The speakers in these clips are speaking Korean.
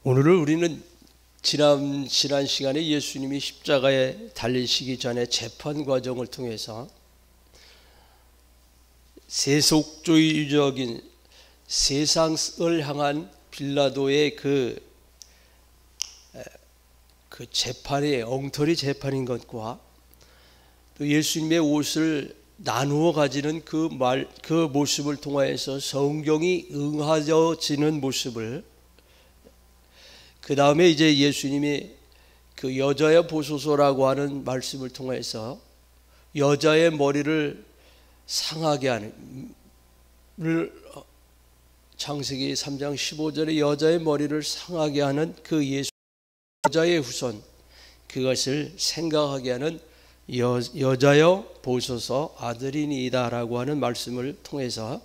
오늘은 우리는 지난 시간에 예수님이 십자가에 달리시기 전에 재판 과정을 통해서 세속주의적인 세상을 향한 빌라도의 그 재판의 엉터리 재판인 것과 또 예수님의 옷을 나누어 가지는 그 모습을 통하여서 성경이 응하여지는 모습을, 그 다음에 이제 예수님이 그 여자의 보소서라고 하는 말씀을 통해서 여자의 머리를 상하게 하는, 창세기 3장 15절에 여자의 머리를 상하게 하는 그 여자의 후손, 그것을 생각하게 하는 여자여 보소서 아들이니이다 라고 하는 말씀을 통해서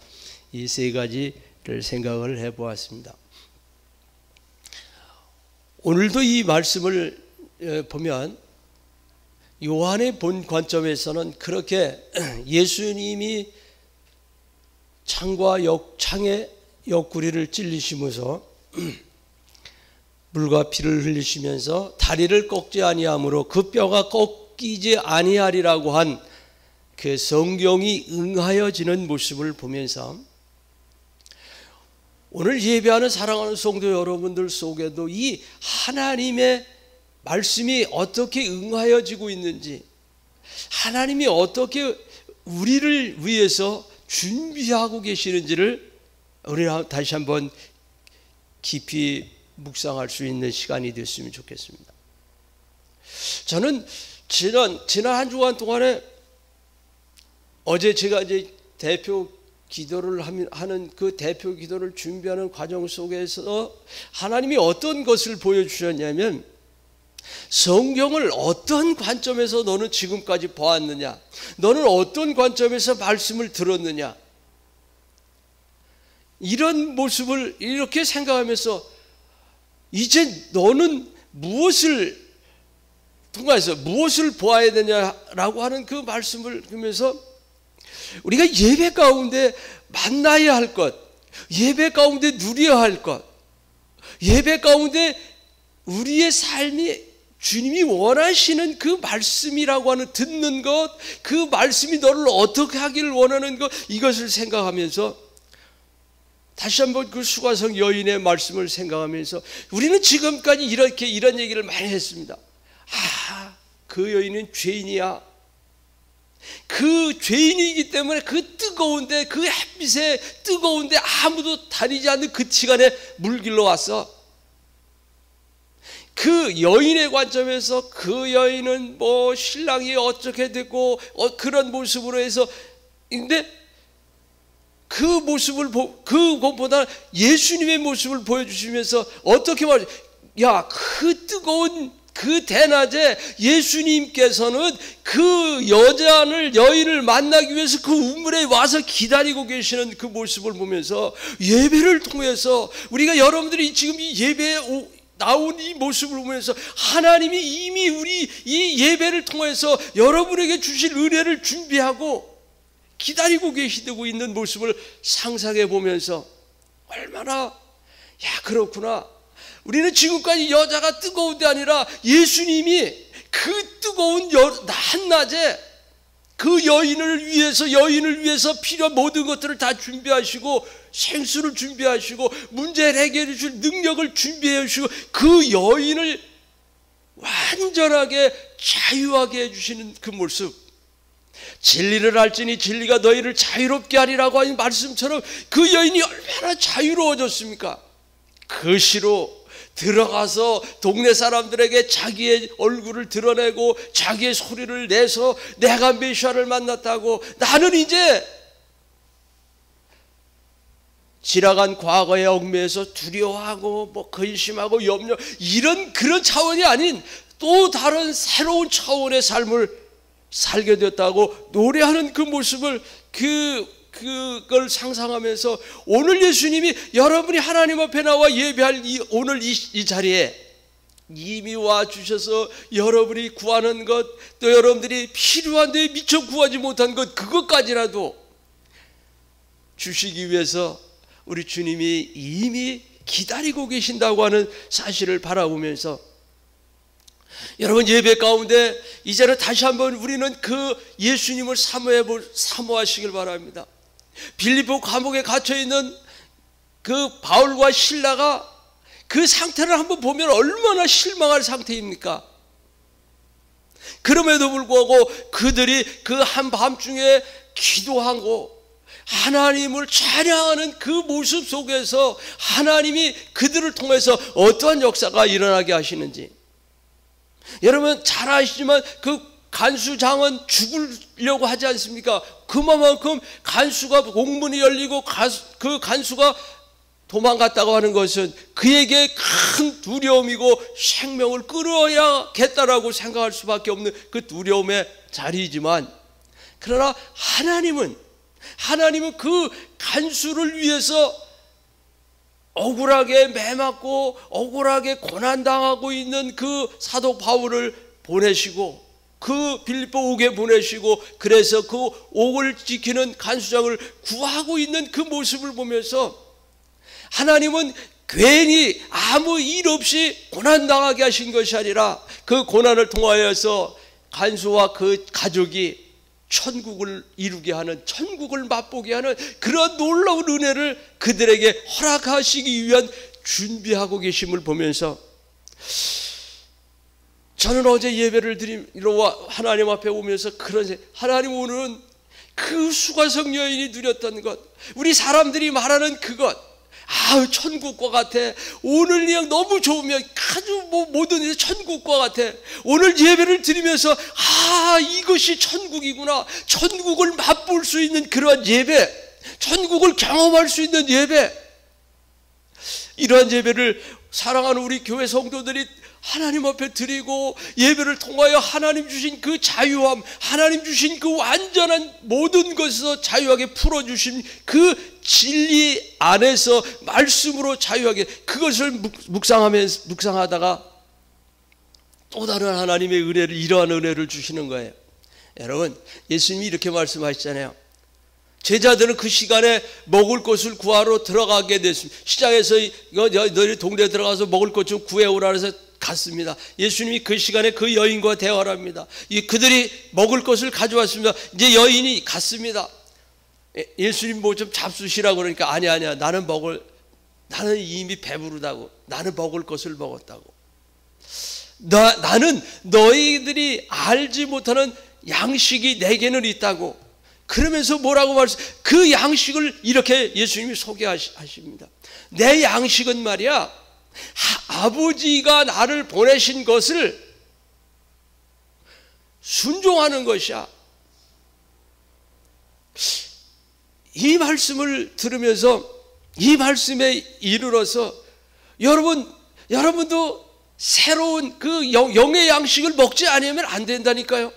이 세 가지를 생각을 해보았습니다. 오늘도 이 말씀을 보면 요한의 본 관점에서는 그렇게 예수님이 창의 옆구리를 찔리시면서 물과 피를 흘리시면서 다리를 꺾지 아니하므로 그 뼈가 꺾이지 아니하리라고 한 그 성경이 응하여지는 모습을 보면서 오늘 예배하는 사랑하는 성도 여러분들 속에도 이 하나님의 말씀이 어떻게 응하여지고 있는지, 하나님이 어떻게 우리를 위해서 준비하고 계시는지를 우리가 다시 한번 깊이 묵상할 수 있는 시간이 됐으면 좋겠습니다. 저는 지난 한 주간 동안에 어제 제가 이제 대표 기도를 하는 그 대표 기도를 준비하는 과정 속에서 하나님이 어떤 것을 보여주셨냐면, 성경을 어떤 관점에서 너는 지금까지 보았느냐, 너는 어떤 관점에서 말씀을 들었느냐, 이런 모습을 이렇게 생각하면서 이제 너는 무엇을 통해서 무엇을 보아야 되냐라고 하는 그 말씀을 들으면서 우리가 예배 가운데 만나야 할 것, 예배 가운데 누려야 할 것, 예배 가운데 우리의 삶이 주님이 원하시는 그 말씀이라고 하는 듣는 것, 그 말씀이 너를 어떻게 하기를 원하는 것, 이것을 생각하면서 다시 한번 그 수가성 여인의 말씀을 생각하면서 우리는 지금까지 이런 얘기를 많이 했습니다. 그 여인은 죄인이야. 그 죄인이기 때문에 그 뜨거운데, 그 햇빛에 뜨거운데 아무도 다니지 않는 그 시간에 물길로 왔어. 그 여인의 관점에서 그 여인은 뭐 신랑이 어떻게 됐고 그런 모습으로 해서, 근데 그 모습을 그것보다 예수님의 모습을 보여주시면서 어떻게 말해? 야, 그 뜨거운 그 대낮에 예수님께서는 그 여인을 만나기 위해서 그 우물에 와서 기다리고 계시는 그 모습을 보면서 예배를 통해서 우리가 여러분들이 지금 이 예배에 나온 이 모습을 보면서 하나님이 이미 우리 이 예배를 통해서 여러분에게 주실 은혜를 준비하고 기다리고 계시고 있는 모습을 상상해 보면서 얼마나, 그렇구나. 우리는 지금까지 여자가 뜨거운 데 아니라 예수님이 그 뜨거운 한낮에 그 여인을 위해서 필요한 모든 것들을 다 준비하시고 생수를 준비하시고 문제를 해결해 줄 능력을 준비해 주시고 그 여인을 완전하게 자유하게 해주시는 그 모습, 진리를 알지니 진리가 너희를 자유롭게 하리라고 하는 말씀처럼 그 여인이 얼마나 자유로워졌습니까? 그 시로 들어가서 동네 사람들에게 자기의 얼굴을 드러내고 자기의 소리를 내서 내가 메시아를 만났다고, 나는 이제 지나간 과거의 얽매에서 두려워하고 근심하고 염려, 그런 차원이 아닌 또 다른 새로운 차원의 삶을 살게 됐다고 노래하는 그 모습을 그걸 상상하면서 오늘 예수님이 여러분이 하나님 앞에 나와 예배할 오늘 이 자리에 이미 와 주셔서 여러분이 구하는 것, 또 여러분들이 필요한데 미처 구하지 못한 것, 그것까지라도 주시기 위해서 우리 주님이 이미 기다리고 계신다고 하는 사실을 바라보면서 여러분, 예배 가운데 이제는 다시 한번 우리는 그 예수님을 사모하시길 바랍니다. 빌립보 감옥에 갇혀있는 그 바울과 실라가 그 상태를 한번 보면 얼마나 실망할 상태입니까? 그럼에도 불구하고 그들이 그 한밤중에 기도하고 하나님을 찬양하는 그 모습 속에서 하나님이 그들을 통해서 어떠한 역사가 일어나게 하시는지, 여러분 잘 아시지만 그 간수장은 죽으려고 하지 않습니까? 그만큼 간수가 공문이 열리고 그 간수가 도망갔다고 하는 것은 그에게 큰 두려움이고 생명을 끌어야겠다라고 생각할 수밖에 없는 그 두려움의 자리이지만, 그러나 하나님은 그 간수를 위해서 억울하게 매맞고 억울하게 고난당하고 있는 그 사도 바울을 보내시고 그 빌립보 옥에 보내시고, 그래서 그 옥을 지키는 간수장을 구하고 있는 그 모습을 보면서 하나님은 괜히 아무 일 없이 고난당하게 하신 것이 아니라 그 고난을 통하여서 간수와 그 가족이 천국을 이루게 하는, 천국을 맛보게 하는 그런 놀라운 은혜를 그들에게 허락하시기 위한 준비하고 계심을 보면서, 저는 어제 예배를 드리러 하나님 앞에 오면서 그런, 하나님 오늘은 그 수가성 여인이 누렸던 것, 우리 사람들이 말하는 그것, 천국과 같아. 오늘 그냥 너무 좋으면 아주 모든 일이 천국과 같아. 오늘 예배를 드리면서 이것이 천국이구나. 천국을 맛볼 수 있는 그러한 예배, 천국을 경험할 수 있는 예배, 이러한 예배를 사랑하는 우리 교회 성도들이 하나님 앞에 드리고 예배를 통하여 하나님 주신 그 자유함, 하나님 주신 그 완전한 모든 것에서 자유하게 풀어주신 그 진리 안에서 말씀으로 자유하게 그것을 묵상하다가 또 다른 하나님의 은혜를, 이러한 은혜를 주시는 거예요. 여러분, 예수님이 이렇게 말씀하시잖아요. 제자들은 그 시간에 먹을 것을 구하러 들어가게 됐습니다. 시장에서 너희 동네에 들어가서 먹을 것 좀 구해오라 해서 갔습니다. 예수님이 그 시간에 그 여인과 대화를 합니다. 그들이 먹을 것을 가져왔습니다. 이제 여인이 갔습니다. 예수님 뭐 좀 잡수시라고 그러니까 아니야 나는 이미 배부르다고, 나는 먹을 것을 먹었다고, 나는 너희들이 알지 못하는 양식이 내게는 있다고. 그러면서 뭐라고 그 양식을 이렇게 예수님이 소개하십니다. 내 양식은 말이야, 아버지가 나를 보내신 것을 순종하는 것이야. 이 말씀을 들으면서, 이 말씀에 이르러서 여러분도 새로운 그 영의 양식을 먹지 않으면 안 된다니까요.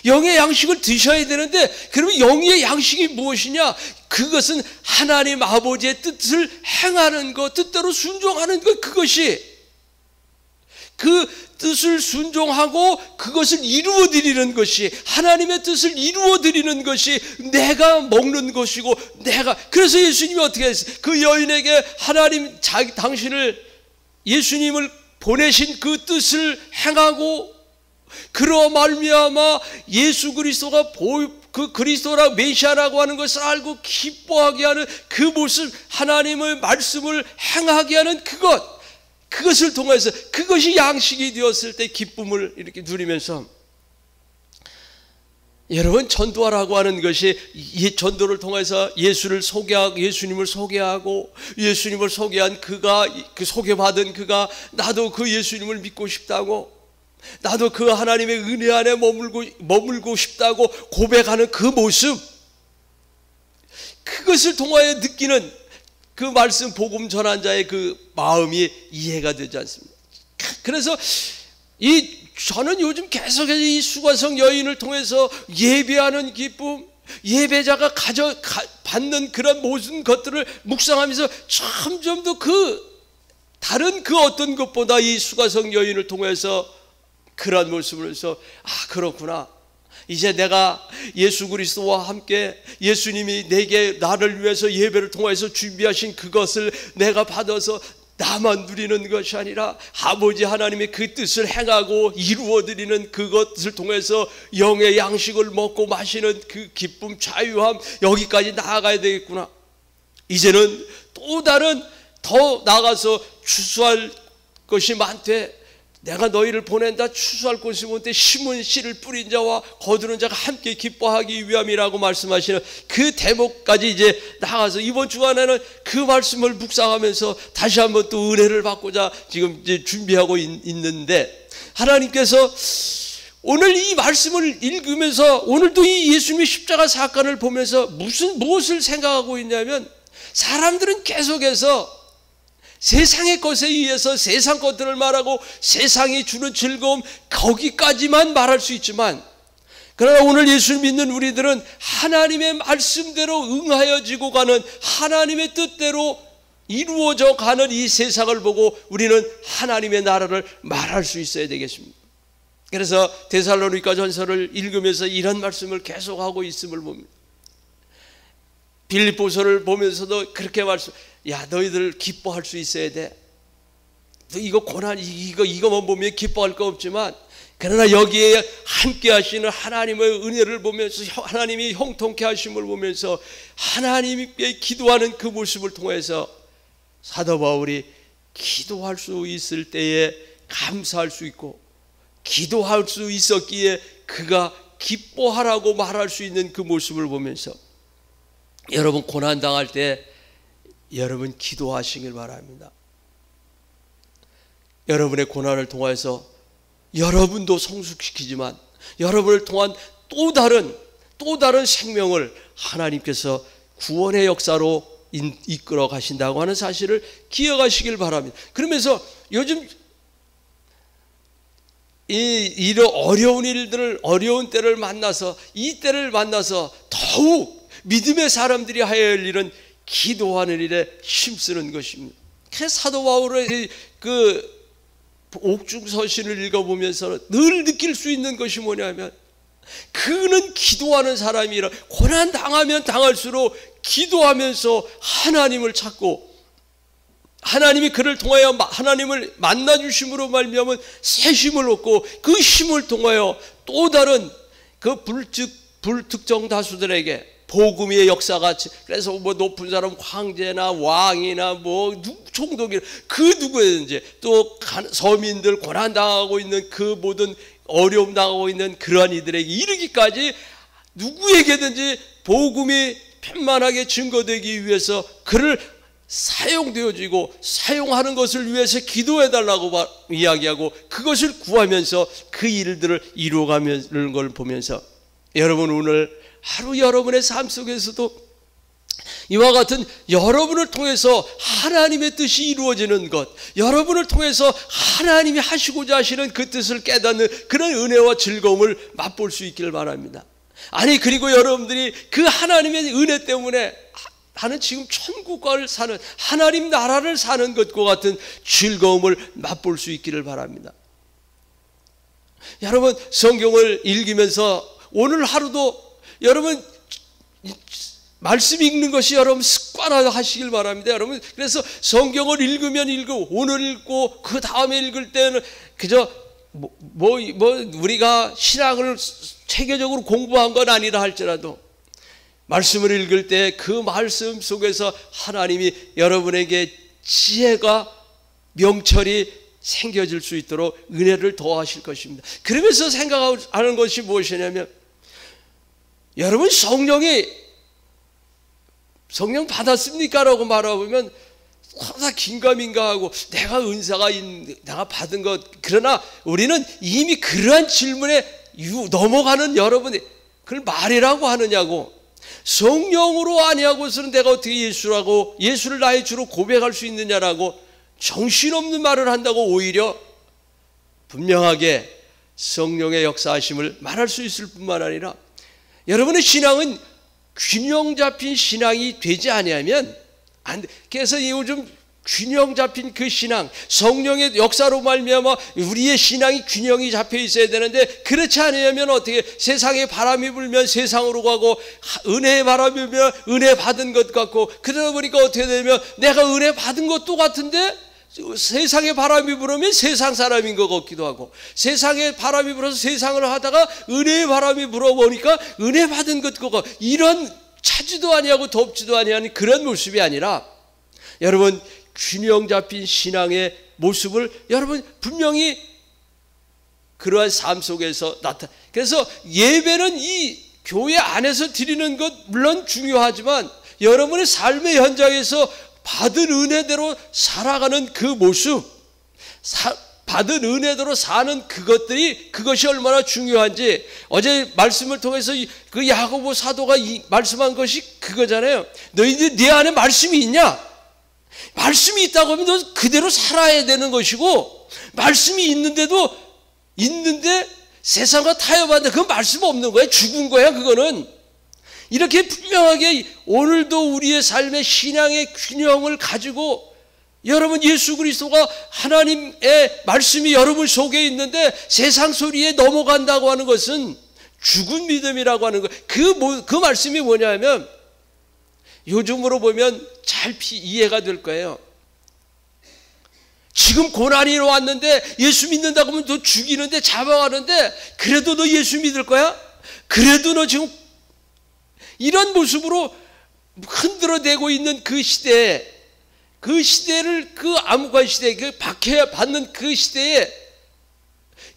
영의 양식을 드셔야 되는데, 그러면 영의 양식이 무엇이냐? 그것은 하나님 아버지의 뜻을 행하는 것, 뜻대로 순종하는 것, 그것이 그 뜻을 순종하고 그것을 이루어드리는 것이, 하나님의 뜻을 이루어드리는 것이 내가 먹는 것이고, 그래서 예수님이 어떻게 했어요? 그 여인에게 당신을, 예수님을 보내신 그 뜻을 행하고 그러 말미암아 예수 그리스도가 그 그리스도라 메시아라고 하는 것을 알고 기뻐하게 하는 그 모습, 하나님의 말씀을 행하게 하는 그것을 통해서, 그것이 양식이 되었을 때 기쁨을 이렇게 누리면서, 여러분, 전도하라고 하는 것이 이 전도를 통해서 예수님을 소개하고 예수님을 소개한 그 소개받은 그가 나도 그 예수님을 믿고 싶다고, 나도 그 하나님의 은혜 안에 머물고 싶다고 고백하는 그 모습, 그것을 통하여 느끼는 그 말씀 복음 전한 자의 그 마음이 이해가 되지 않습니다. 그래서 저는 요즘 계속해서 이 수가성 여인을 통해서 예배하는 기쁨, 예배자가 받는 그런 모든 것들을 묵상하면서 점점 더 다른 어떤 것보다 이 수가성 여인을 통해서 그런 모습을 해서, 그렇구나. 이제 내가 예수 그리스도와 함께 예수님이 나를 위해서 예배를 통해서 준비하신 그것을 내가 받아서 나만 누리는 것이 아니라 아버지 하나님의 그 뜻을 행하고 이루어드리는 그것을 통해서 영의 양식을 먹고 마시는 그 기쁨, 자유함, 여기까지 나아가야 되겠구나. 이제는 또 다른 더 나아가서 추수할 것이 많되 내가 너희를 보낸다. 추수할 것이 많되 심은 씨를 뿌린 자와 거두는 자가 함께 기뻐하기 위함이라고 말씀하시는 그 대목까지 이제 나가서 이번 주간에는 그 말씀을 묵상하면서 다시 한번 또 은혜를 받고자 지금 이제 준비하고 있는데, 하나님께서 오늘 이 말씀을 읽으면서 오늘도 이 예수님의 십자가 사건을 보면서 무엇을 생각하고 있냐면, 사람들은 계속해서 세상의 것에 의해서 세상 것들을 말하고 세상이 주는 즐거움, 거기까지만 말할 수 있지만, 그러나 오늘 예수를 믿는 우리들은 하나님의 말씀대로 응하여지고 가는, 하나님의 뜻대로 이루어져 가는 이 세상을 보고 우리는 하나님의 나라를 말할 수 있어야 되겠습니다. 그래서 데살로니가 전서를 읽으면서 이런 말씀을 계속하고 있음을 봅니다. 빌립보서를 보면서도 그렇게 야, 너희들 기뻐할 수 있어야 돼. 이거 고난, 이거만 보면 기뻐할 거 없지만, 그러나 여기에 함께 하시는 하나님의 은혜를 보면서, 하나님이 형통케 하심을 보면서 하나님께 기도하는 그 모습을 통해서 사도 바울이 기도할 수 있을 때에 감사할 수 있고, 기도할 수 있었기에 그가 기뻐하라고 말할 수 있는 그 모습을 보면서, 여러분 고난 당할 때 여러분 기도하시길 바랍니다. 여러분의 고난을 통해서 여러분도 성숙시키지만 여러분을 통한 또 다른 생명을 하나님께서 구원의 역사로 이끌어 가신다고 하는 사실을 기억하시길 바랍니다. 그러면서 요즘 이런 어려운 일들을, 어려운 때를 만나서, 이 때를 만나서 더욱 믿음의 사람들이 하여야 할 일은 기도하는 일에 힘쓰는 것입니다. 그래서 사도 바울의 그 옥중서신을 읽어보면서 늘 느낄 수 있는 것이 뭐냐면, 그는 기도하는 사람이라, 고난 당하면 당할수록 기도하면서 하나님을 찾고, 하나님이 그를 통하여 하나님을 만나주심으로 말미암은 새 힘을 얻고, 그 힘을 통하여 또 다른 그 불특정 다수들에게 복음의 역사같이, 그래서 뭐 높은 사람 황제나 왕이나 뭐 총독이나 그 누구든지, 또 서민들 고난당하고 있는 그 모든 어려움 당하고 있는 그러한 이들에게 이르기까지 누구에게든지 복음이 편만하게 증거되기 위해서 그를 사용되어지고 사용하는 것을 위해서 기도해달라고 이야기하고, 그것을 구하면서 그 일들을 이루어가는 걸 보면서, 여러분 오늘 하루 여러분의 삶 속에서도 이와 같은 여러분을 통해서 하나님의 뜻이 이루어지는 것, 여러분을 통해서 하나님이 하시고자 하시는 그 뜻을 깨닫는 그런 은혜와 즐거움을 맛볼 수 있기를 바랍니다. 아니, 그리고 여러분들이 그 하나님의 은혜 때문에 나는 지금 천국을 사는, 하나님 나라를 사는 것과 같은 즐거움을 맛볼 수 있기를 바랍니다. 여러분 성경을 읽으면서 오늘 하루도 여러분 말씀 읽는 것이 여러분 습관화 하시길 바랍니다. 여러분 그래서 성경을 읽으면 읽고, 오늘 읽고 그 다음에 읽을 때는 그저 우리가 신학을 체계적으로 공부한 건 아니라 할지라도 말씀을 읽을 때 그 말씀 속에서 하나님이 여러분에게 지혜가 명철이 생겨질 수 있도록 은혜를 더하실 것입니다. 그러면서 생각하는 것이 무엇이냐면, 여러분 성령 받았습니까? 라고 말하면 다 긴가민가하고 내가 은사가 내가 받은 것, 그러나 우리는 이미 그러한 질문에 넘어가는 여러분이 그걸 말이라고 하느냐고, 성령으로 아니하고서는 내가 어떻게 예수를 나의 주로 고백할 수 있느냐라고 정신없는 말을 한다고 오히려 분명하게 성령의 역사하심을 말할 수 있을 뿐만 아니라, 여러분의 신앙은 균형 잡힌 신앙이 되지 아니하면 안 돼. 그래서 요즘 균형 잡힌 그 신앙, 성령의 역사로 말미암아 우리의 신앙이 균형이 잡혀 있어야 되는데, 그렇지 않으면 어떻게, 세상에 바람이 불면 세상으로 가고 은혜의 바람이 불면 은혜 받은 것 같고, 그러다 보니까 어떻게 되면 내가 은혜 받은 것도 같은데 세상에 바람이 불으면 세상 사람인 것 같기도 하고, 세상에 바람이 불어서 세상을 하다가 은혜의 바람이 불어보니까 은혜 받은 것 같고, 이런 차지도 아니하고 덥지도 아니하는 그런 모습이 아니라, 여러분 균형 잡힌 신앙의 모습을 여러분 분명히 그러한 삶 속에서 나타. 그래서 예배는 이 교회 안에서 드리는 것 물론 중요하지만, 여러분의 삶의 현장에서 받은 은혜대로 살아가는 그 모습, 받은 은혜대로 사는 그것이 얼마나 중요한지, 어제 말씀을 통해서 그 야고보 사도가 말씀한 것이 그거잖아요. 너희들 네 안에 말씀이 있냐? 말씀이 있다고 하면 너 그대로 살아야 되는 것이고, 말씀이 있는데 세상과 타협하는데 그 말씀 없는 거야. 죽은 거야 그거는. 이렇게 분명하게 오늘도 우리의 삶의 신앙의 균형을 가지고, 여러분 예수 그리스도가 하나님의 말씀이 여러분 속에 있는데 세상 소리에 넘어간다고 하는 것은 죽은 믿음이라고 하는 거예요. 그 말씀이 뭐냐면, 요즘으로 보면 잘 이해가 될 거예요. 지금 고난이 왔는데 예수 믿는다고 하면 너 죽이는데 잡아가는데, 그래도 너 예수 믿을 거야? 그래도 너 지금 이런 모습으로 흔들어대고 있는 그 시대를, 그 암흑한 시대, 그 박해받는 그 시대에,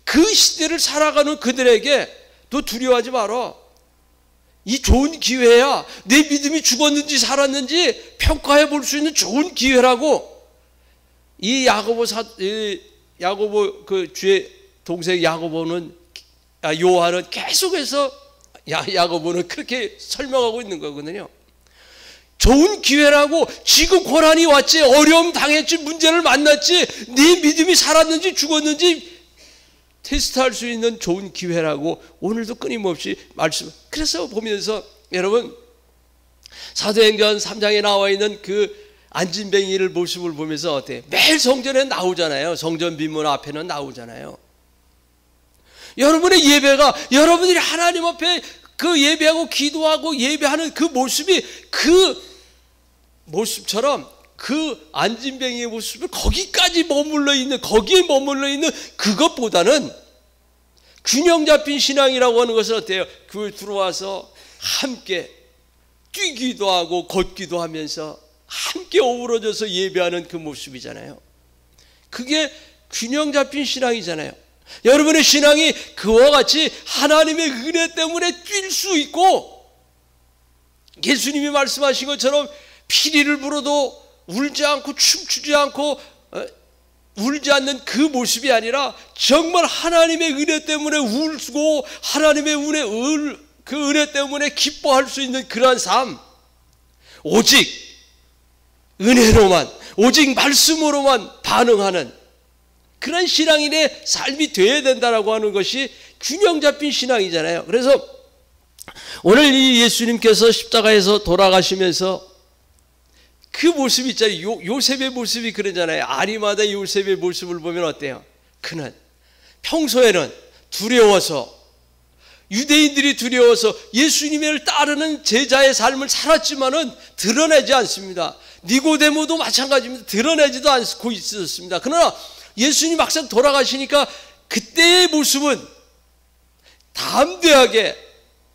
그 시대를 살아가는 그들에게 너 두려워하지 마라. 이 좋은 기회야. 내 믿음이 죽었는지 살았는지 평가해 볼 수 있는 좋은 기회라고. 이 야고보 그 주의 동생 야고보는, 요한은 계속해서 야고보는 그렇게 설명하고 있는 거거든요. 좋은 기회라고. 지금 고난이 왔지, 어려움 당했지, 문제를 만났지, 네 믿음이 살았는지 죽었는지 테스트할 수 있는 좋은 기회라고 오늘도 끊임없이 말씀. 그래서 보면서 여러분 사도행전 3장에 나와 있는 그 안진뱅이를 모습을 보면서 어때요? 매일 성전에 나오잖아요. 성전 빈문 앞에는 나오잖아요. 여러분의 예배가, 여러분들이 하나님 앞에 그 예배하고 기도하고 예배하는 그 모습이, 그 모습처럼 그 안진뱅이의 모습을 거기에 머물러 있는 그것보다는 균형 잡힌 신앙이라고 하는 것은 어때요? 교회 들어와서 함께 뛰기도 하고 걷기도 하면서 함께 어우러져서 예배하는 그 모습이잖아요. 그게 균형 잡힌 신앙이잖아요. 여러분의 신앙이 그와 같이 하나님의 은혜 때문에 뛸 수 있고, 예수님이 말씀하신 것처럼 피리를 불어도 울지 않고 춤추지 않고 울지 않는 그 모습이 아니라, 정말 하나님의 은혜 때문에 울고 하나님의 그 은혜 때문에 기뻐할 수 있는 그러한 삶, 오직 은혜로만, 오직 말씀으로만 반응하는 그런 신앙인의 삶이 되어야 된다라고 하는 것이 균형 잡힌 신앙이잖아요. 그래서 오늘 이 예수님께서 십자가에서 돌아가시면서 그 모습이 있잖아요. 요셉의 모습이 그러잖아요. 아리마다 요셉의 모습을 보면 어때요? 그는 평소에는 두려워서, 유대인들이 두려워서 예수님을 따르는 제자의 삶을 살았지만은 드러내지 않습니다. 니고데모도 마찬가지입니다. 드러내지도 않고 있었습니다. 그러나 예수님 막상 돌아가시니까 그때의 모습은 담대하게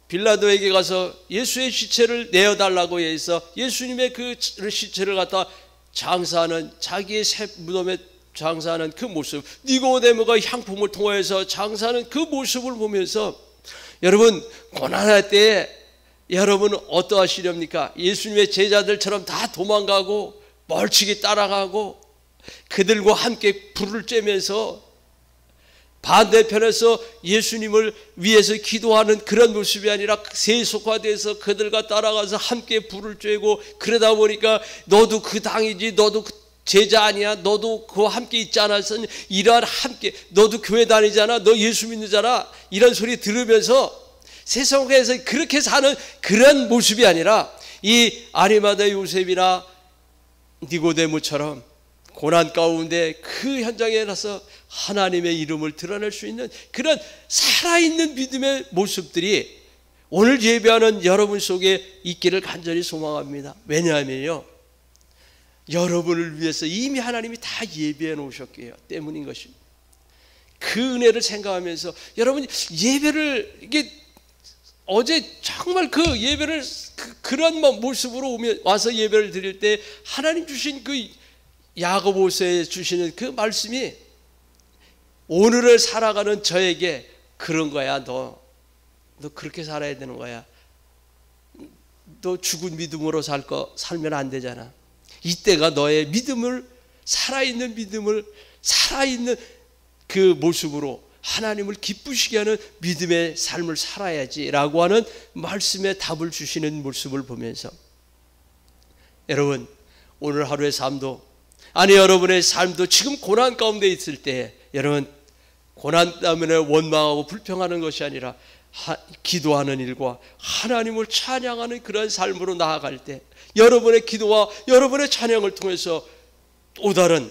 빌라도에게 가서 예수의 시체를 내어달라고 해서 예수님의 그 시체를 갖다 장사하는, 자기의 새 무덤에 장사하는 그 모습, 니고데모가 향품을 통해서 장사하는 그 모습을 보면서, 여러분 고난할 때에 여러분은 어떠하시렵니까? 예수님의 제자들처럼 다 도망가고 멀찍이 따라가고 그들과 함께 불을 쬐면서 반대편에서 예수님을 위해서 기도하는 그런 모습이 아니라 세속화돼서 그들과 따라가서 함께 불을 쬐고, 그러다 보니까 너도 그 당이지, 너도 그 제자 아니야, 너도 그와 함께 있지 않았어, 이러한 함께, 너도 교회 다니잖아, 너 예수 믿는 자라, 이런 소리 들으면서 세상에서 그렇게 사는 그런 모습이 아니라, 이 아리마다 요셉이나 니고데모처럼 고난 가운데 그 현장에 나서 하나님의 이름을 드러낼 수 있는 그런 살아있는 믿음의 모습들이 오늘 예배하는 여러분 속에 있기를 간절히 소망합니다. 왜냐하면요, 여러분을 위해서 이미 하나님이 다 예배해 놓으셨기 때문인 것입니다. 그 은혜를 생각하면서 여러분 예배를 이게 어제 정말 그 예배를 그런 모습으로 와서 예배를 드릴 때 하나님 주신 그 야고보서에 주시는 그 말씀이 오늘을 살아가는 저에게 그런 거야. 너 그렇게 살아야 되는 거야. 너 죽은 믿음으로 살면 안 되잖아. 이때가 너의 믿음을 살아있는 그 모습으로 하나님을 기쁘시게 하는 믿음의 삶을 살아야지라고 하는 말씀에 답을 주시는 모습을 보면서 여러분 오늘 하루의 삶도 아니 여러분의 삶도 지금 고난 가운데 있을 때 여러분 고난 때문에 원망하고 불평하는 것이 아니라 기도하는 일과 하나님을 찬양하는 그런 삶으로 나아갈 때 여러분의 기도와 여러분의 찬양을 통해서 또 다른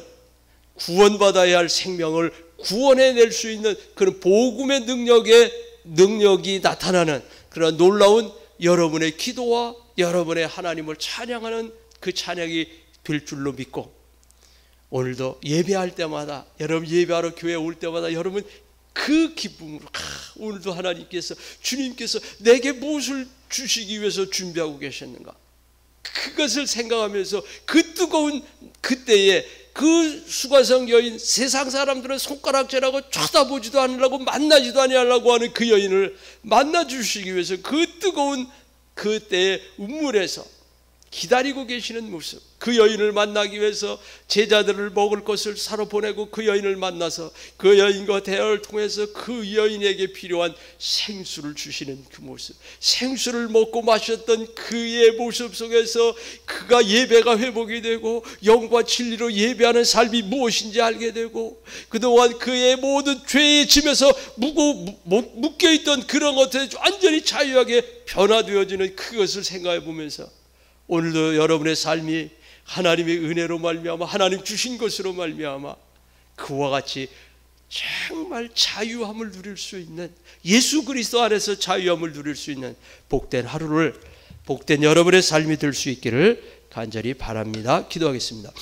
구원받아야 할 생명을 구원해낼 수 있는 그런 복음의 능력이 나타나는 그런 놀라운 여러분의 기도와 여러분의 하나님을 찬양하는 그 찬양이 될 줄로 믿고 오늘도 예배할 때마다 여러분 예배하러 교회 올 때마다 여러분 그 기쁨으로 오늘도 하나님께서 주님께서 내게 무엇을 주시기 위해서 준비하고 계셨는가 그것을 생각하면서 그 뜨거운 그때에 그 수가성 여인 세상 사람들은 손가락질하고 쳐다보지도 않으려고 만나지도 아니하려고 하는 그 여인을 만나주시기 위해서 그 뜨거운 그때의 운물에서 기다리고 계시는 모습 그 여인을 만나기 위해서 제자들을 먹을 것을 사러 보내고 그 여인을 만나서 그 여인과 대화를 통해서 그 여인에게 필요한 생수를 주시는 그 모습 생수를 먹고 마셨던 그의 모습 속에서 그가 예배가 회복이 되고 영과 진리로 예배하는 삶이 무엇인지 알게 되고 그동안 그의 모든 죄의 짐에서 묶여있던 그런 것에 완전히 자유하게 변화되어지는 그것을 생각해 보면서 오늘도 여러분의 삶이 하나님의 은혜로 말미암아 하나님 주신 것으로 말미암아 그와 같이 정말 자유함을 누릴 수 있는 예수 그리스도 안에서 자유함을 누릴 수 있는 복된 하루를 복된 여러분의 삶이 될 수 있기를 간절히 바랍니다. 기도하겠습니다.